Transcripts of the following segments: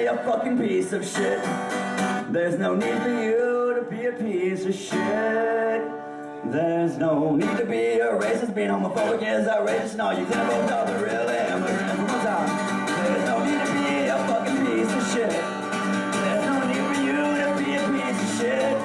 a fucking piece of shit. There's no need for you to be a piece of shit. There's no need to be a racist. Being homophobic is outrageous. No, you can't vote all the real immigrants. One time. There's no need to be a fucking piece of shit. There's no need for you to be a piece of shit.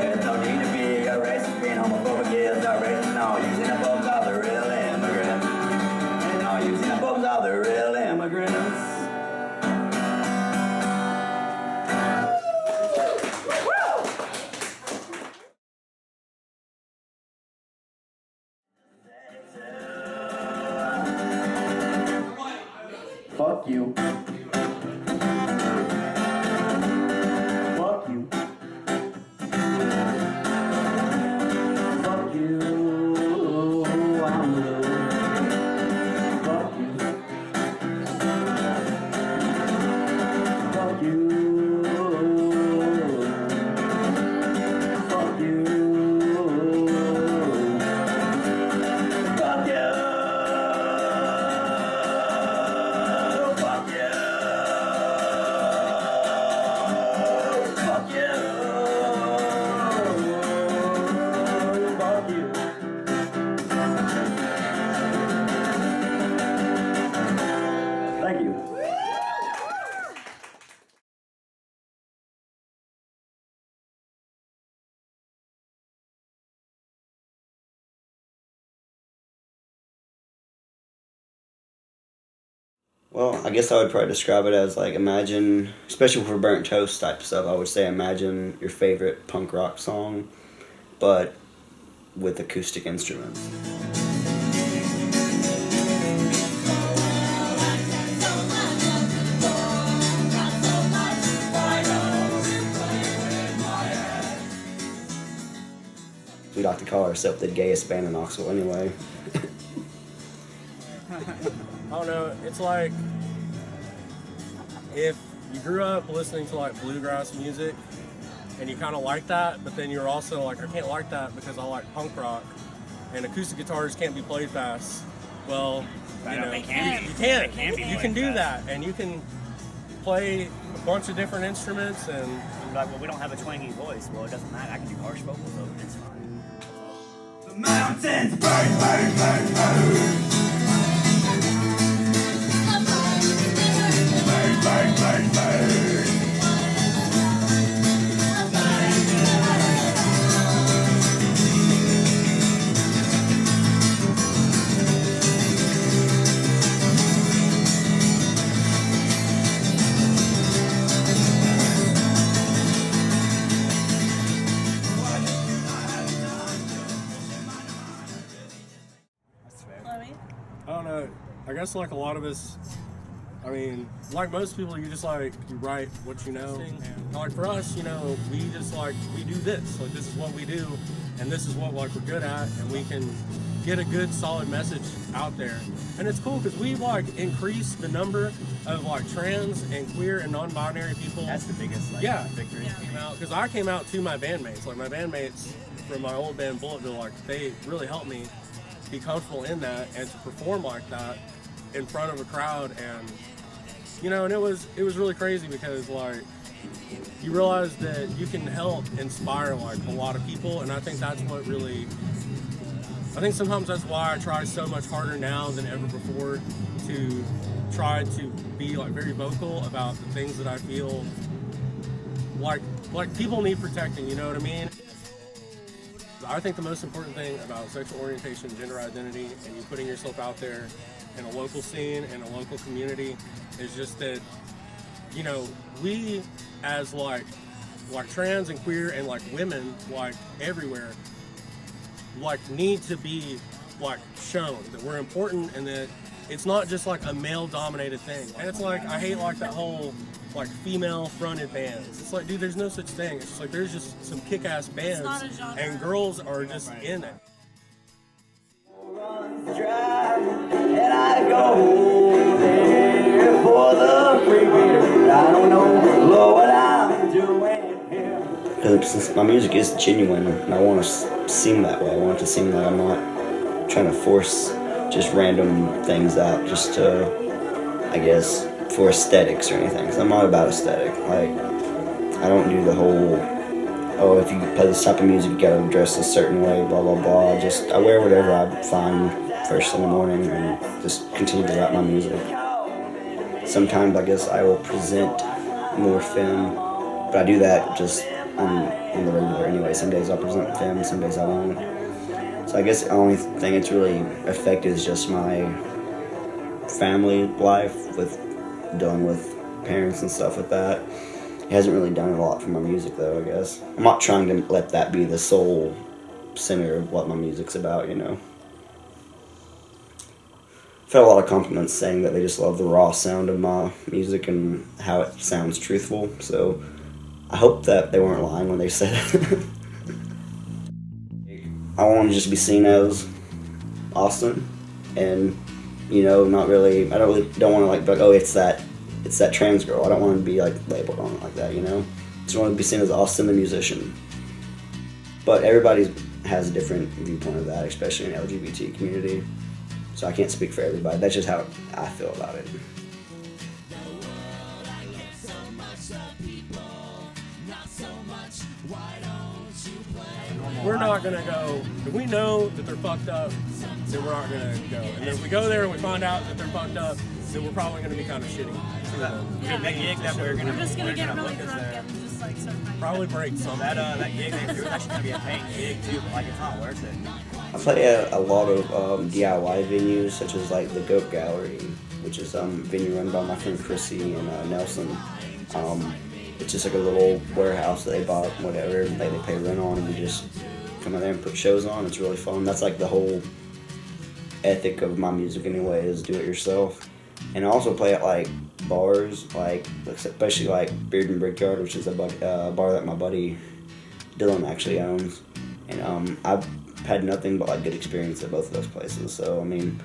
There's no need to be a racist. Being homophobic is outrageous. No, you can't vote all the real immigrants. And no, you can't vote all the real immigrants. Fuck you. Fuck you. Fuck you. I'm blue. Fuck you. Fuck you. Fuck you. Fuck you. Thank you. Well, I guess I would probably describe it as like imagine, especially for burnt toast type stuff, I would say imagine your favorite punk rock song, but with acoustic instruments. We'd like to call ourselves the gayest band in Knoxville anyway. I don't know, it's like if you grew up listening to like bluegrass music and you kind of like that, but then you're also like, I can't like that because I like punk rock and acoustic guitars can't be played fast. Well, you know, you can do that, and you can play a bunch of different instruments and you're like, well, we don't have a twangy voice. Well, it doesn't matter, I can do harsh vocals over it, it's fine. The mountains burn, burn, burn, burn. Burn, burn, burn, burn. I don't know, I guess like a lot of us, I mean, like most people, you just like, you write what you know. And like for us, you know, we just like, we do this. Like this is what we do, and this is what like we're good at, and we can get a good solid message out there. And it's cool because we've like increased the number of like trans and queer and non-binary people. That's the biggest like, victory. Came out, because I came out to my bandmates. Like my bandmates from my old band Bulletville, like they really helped me be comfortable in that and to perform like that in front of a crowd. And you know, and it was really crazy because like you realize that you can help inspire like a lot of people, and I think that's what really, I think sometimes that's why I try so much harder now than ever before to try to be like very vocal about the things that I feel like people need protecting, you know what I mean? I think the most important thing about sexual orientation, gender identity, and you putting yourself out there in a local scene, in a local community, is just that, you know, we as like trans and queer and like women, like everywhere, like need to be like shown that we're important and that it's not just like a male dominated thing. And it's like, I hate like that whole like female fronted bands. It's like, dude, there's no such thing. It's just like, there's just some kick-ass bands and girls are just in it. And I go there for the free beer. I don't know what I'm doing here. Because my music is genuine, and I want to sing that way. I want it to sing like I'm not trying to force just random things out just to, I guess, for aesthetics or anything. 'Cause I'm not about aesthetic. Like, I don't do the whole, oh, if you play this type of music, you gotta dress a certain way, blah, blah, blah. I wear whatever I find first in the morning and just continue to write my music. Sometimes I guess I will present more film, but I do that just on the regular anyway. Some days I'll present film, some days I won't. So I guess the only thing it's really affected is just my family life with dealing with parents and stuff with that. It hasn't really done a lot for my music though, I guess. I'm not trying to let that be the sole center of what my music's about, you know. I've had a lot of compliments saying that they just love the raw sound of my music and how it sounds truthful, so I hope that they weren't lying when they said it. I want to just be seen as Austin, and you know, not really. I don't want to like be like, oh, it's that trans girl. I don't want to be like labeled on it like that, you know. Just want to be seen as Austin the musician. But everybody has a different viewpoint of that, especially in the LGBT community. So I can't speak for everybody. That's just how I feel about it. We're not gonna go, if we know that they're fucked up, then we're not gonna go. And then if we go there and we find out that they're fucked up, then we're probably gonna be kind of shitty. That gig that we're just gonna get really book is drunk there. and just like start fighting. Probably break something. That gig they threw is actually gonna be a paying gig too, but like it's not worth it. I play at a lot of DIY venues, such as like the Goat Gallery, which is a venue run by my friend Chrissy and Nelson. It's just like a little warehouse that they bought, whatever, they pay rent on, and we just come in there and put shows on. It's really fun. That's like the whole ethic of my music anyway, is do it yourself. And I also play at like bars, like especially like Beard and Brickyard, which is a bar that my buddy Dylan actually owns. And I've had nothing but like good experience at both of those places. So I mean,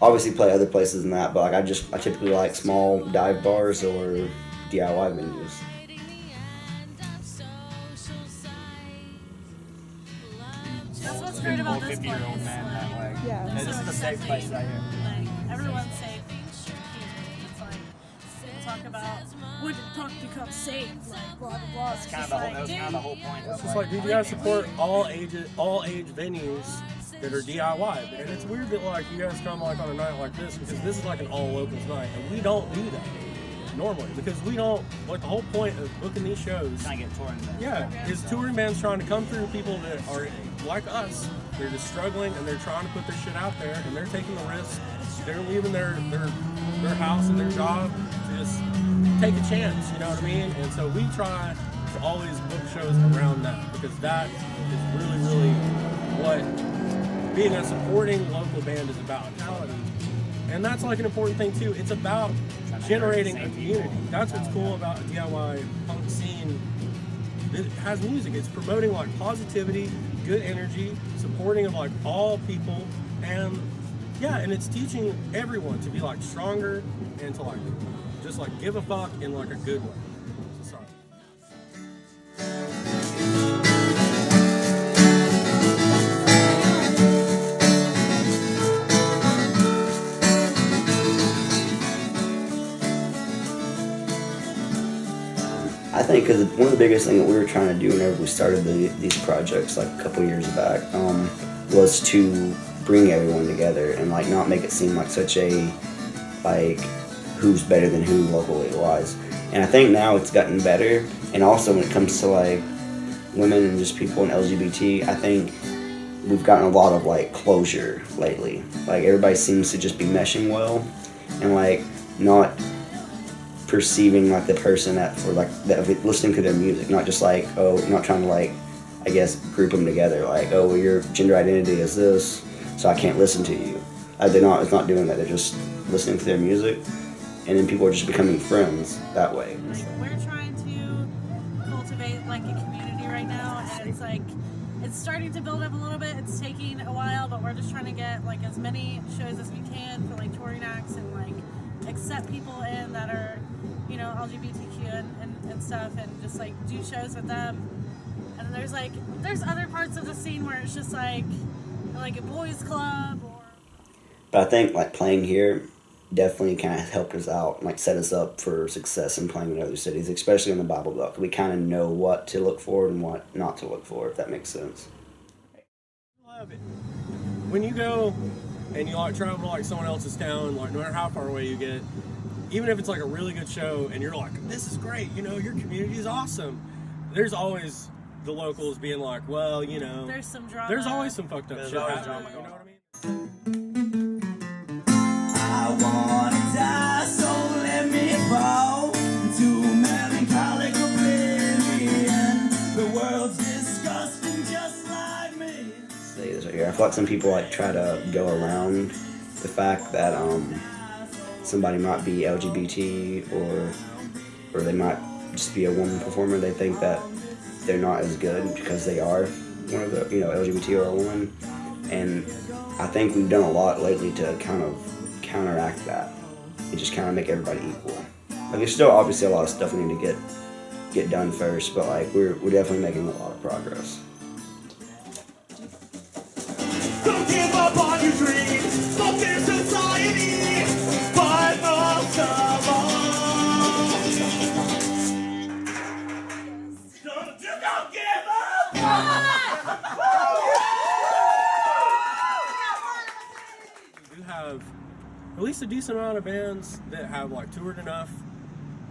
obviously play other places than that, but like I typically like small dive bars or DIY venues. That's what's great about this place. 50-year-old man that way. Yeah. This is a safe place right here. Like, everyone's safe. It's like, we'll talk about, when did punk become safe? Like, blah, blah, blah. It's Kind just of like, that was kind of the whole point. It's just like, dude, you guys support all age venues that are DIY. And it's weird that like you guys come like on a night like this, because this is like an all opens night, and we don't do that normally, because we don't, like, the whole point of booking these shows, Kind of get torn down. yeah, is touring bands trying to come through people that are like us. They're just struggling and they're trying to put their shit out there, and they're taking the risk. They're leaving their house and their job to just take a chance, you know what I mean? And so we try to always book shows around that, because that is really, really what being a supporting local band is about. And that's like an important thing too. It's about generating a community. That's what's cool about a DIY punk scene. It has music. It's promoting like positivity, good energy, supporting of like all people, and yeah, and it's teaching everyone to be like stronger and to like just like give a fuck in like a good way. Sorry. I think because one of the biggest things that we were trying to do whenever we started these projects like a couple years back was to bring everyone together and like not make it seem like such a like who's better than who locally wise. And I think now it's gotten better. And also when it comes to like women and just people in LGBT, I think we've gotten a lot of like closure lately. Like everybody seems to just be meshing well and like not perceiving like the person that for like that listening to their music, not just like, oh, not trying to like, I guess, group them together like, oh, well, your gender identity is this, so I can't listen to you. It's not doing that. They're just listening to their music, and then people are just becoming friends that way. we're trying to cultivate like a community right now, and it's like it's starting to build up a little bit. It's taking a while, but we're just trying to get like as many shows as we can for like touring acts and like accept people in that are, you know, LGBTQ and stuff, and just like do shows with them. And there's other parts of the scene where it's just like a boys club or. But I think like playing here definitely kind of helped us out, like set us up for success in playing in other cities, especially in the Bible Belt. We kind of know what to look for and what not to look for, if that makes sense. Love it. When you go and you like travel to like someone else's town, like no matter how far away you get, even if it's like a really good show and you're like, this is great, you know, your community is awesome. There's always the locals being like, well, you know, There's some drama. there's always some fucked up There's shit always happening. drama You know going what I mean? I wanna die, so let me fall into melancholic oblivion. The world's disgusting just like me. Say this right here. I feel like some people like try to go around the fact that somebody might be LGBT or they might just be a woman performer. They think that they're not as good because they are one of the LGBT or a woman. And I think we've done a lot lately to kind of counteract that and just kind of make everybody equal. Like there's still obviously a lot of stuff we need to get done first, but like we're definitely making a lot of progress. Don't give up on your dreams, fuck this society, but most of all, don't give up. We do have at least a decent amount of bands that have like toured enough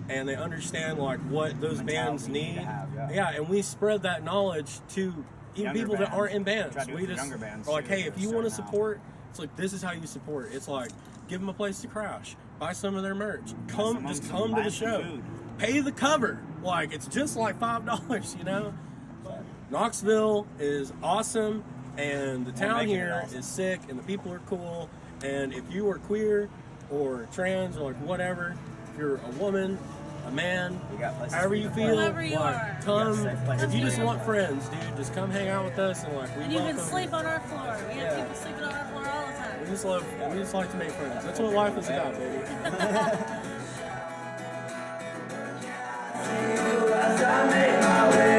and they understand like what those bands Mentality you need need. to have, Yeah, and we spread that knowledge to even Younger people that bands. aren't in bands. Try to do it We for just younger bands, are like, too, hey, that if are you want to starting out. support, it's like this is how you support. It's like give them a place to crash, buy some of their merch, come some just food, come to buy the some show, food. pay the cover. Like it's just like $5, you know. Knoxville is awesome, and the town making it here awesome. is sick, and the people are cool. And if you are queer or trans or like whatever, if you're a woman, a man, We got places however for you you to feel, Whoever you like are. come. We got safe places If you for just you to want go. friends, dude, just come hang out with us and like we And you welcome. can sleep on our floor. We have people sleeping on our floor all the time. We just like to make friends. That's what life is about, baby. As I make my way